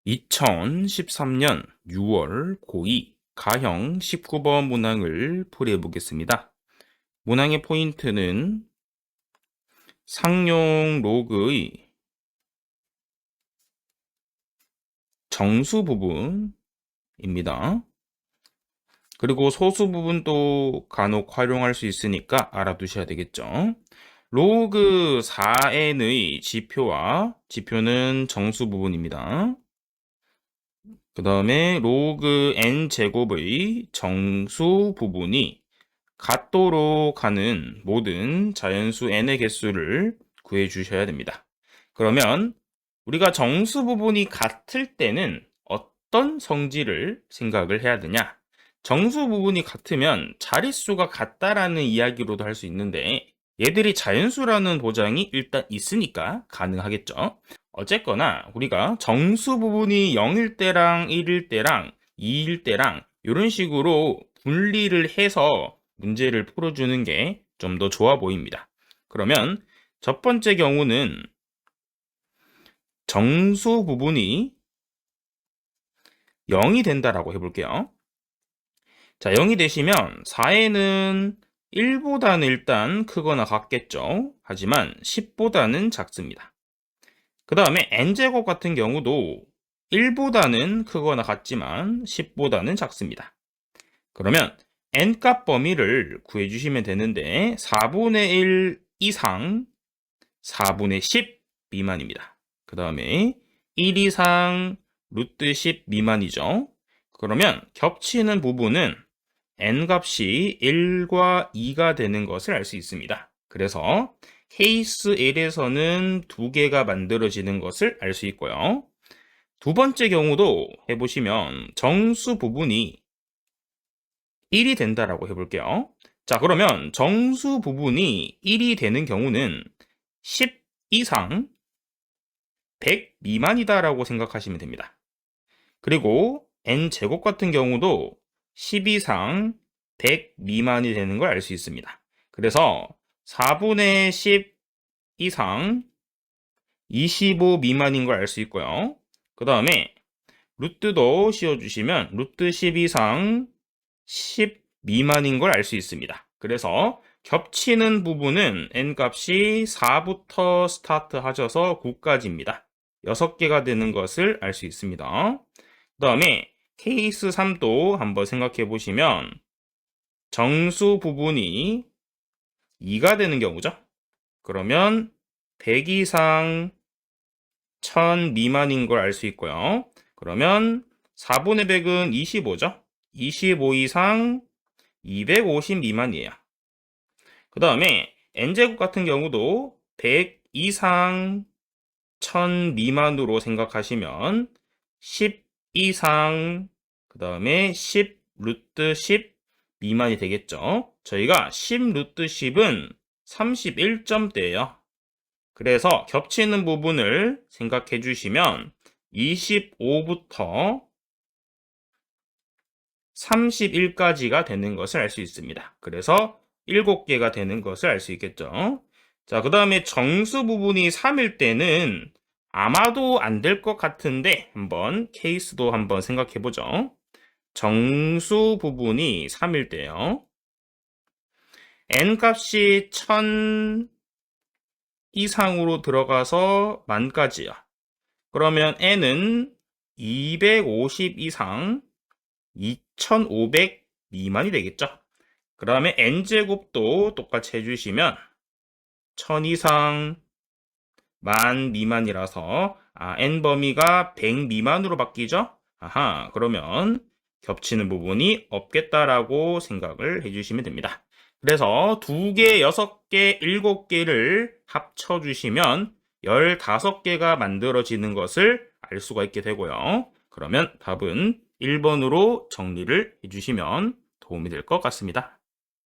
2013년 6월 고2 가형 19번 문항을 풀이해 보겠습니다. 문항의 포인트는 상용 로그의 정수 부분입니다. 그리고 소수 부분도 간혹 활용할 수 있으니까 알아두셔야 되겠죠. 로그 4n의 지표는 정수 부분입니다. 그 다음에 로그 n 제곱의 정수 부분이 같도록 하는 모든 자연수 n의 개수를 구해 주셔야 됩니다. 그러면 우리가 정수 부분이 같을 때는 어떤 성질을 생각을 해야 되냐? 정수 부분이 같으면 자릿수가 같다라는 이야기로도 할 수 있는데 얘들이 자연수라는 보장이 일단 있으니까 가능하겠죠. 어쨌거나 우리가 정수 부분이 0일 때랑 1일 때랑 2일 때랑 이런 식으로 분리를 해서 문제를 풀어주는 게 좀 더 좋아 보입니다. 그러면 첫 번째 경우는 정수 부분이 0이 된다라고 해볼게요. 자, 0이 되시면 4에는 1보다는 일단 크거나 같겠죠. 하지만 10보다는 작습니다. 그 다음에 n제곱 같은 경우도 1보다는 크거나 같지만 10보다는 작습니다. 그러면 n값 범위를 구해주시면 되는데 4분의 1 이상 4분의 10 미만입니다. 그 다음에 1 이상 루트 10 미만이죠. 그러면 겹치는 부분은 n값이 1과 2가 되는 것을 알 수 있습니다. 그래서 케이스 1에서는 2개가 만들어지는 것을 알 수 있고요. 두 번째 경우도 해보시면 정수 부분이 1이 된다라고 해볼게요. 자, 그러면 정수 부분이 1이 되는 경우는 10 이상 100 미만이다라고 생각하시면 됩니다. 그리고 n제곱 같은 경우도 10 이상 100 미만이 되는 걸 알 수 있습니다. 그래서 4분의 10 이상 25 미만인 걸 알 수 있고요. 그 다음에 루트도 씌워주시면 루트 10 이상 10 미만인 걸 알 수 있습니다. 그래서 겹치는 부분은 n값이 4부터 스타트 하셔서 9까지입니다. 6개가 되는 것을 알 수 있습니다. 그 다음에 케이스 3도 한번 생각해 보시면 정수 부분이 2가 되는 경우죠. 그러면 100 이상 1000 미만인 걸 알 수 있고요. 그러면 4분의 100은 25죠. 25 이상 250 미만이에요. 그 다음에 n제곱 같은 경우도 100 이상 1000 미만으로 생각하시면 10 이상 그 다음에 10 루트 10 미만이 되겠죠. 저희가 10 루트 10은 31점대예요. 그래서 겹치는 부분을 생각해 주시면 25부터 31까지가 되는 것을 알 수 있습니다. 그래서 7개가 되는 것을 알 수 있겠죠. 자, 그 다음에 정수 부분이 3일 때는 아마도 안 될 것 같은데 한번 케이스도 한번 생각해 보죠. 정수 부분이 3일 때요. n값이 1000 이상으로 들어가서 만까지요. 그러면 n은 250 이상 2500 미만이 되겠죠. 그 다음에 n제곱도 똑같이 해주시면 1000 이상 만 미만이라서 n 범위가 100 미만으로 바뀌죠. 아하, 그러면 겹치는 부분이 없겠다라고 생각을 해주시면 됩니다. 그래서 2개, 6개, 7개를 합쳐주시면 15개가 만들어지는 것을 알 수가 있게 되고요. 그러면 답은 1번으로 정리를 해주시면 도움이 될 것 같습니다.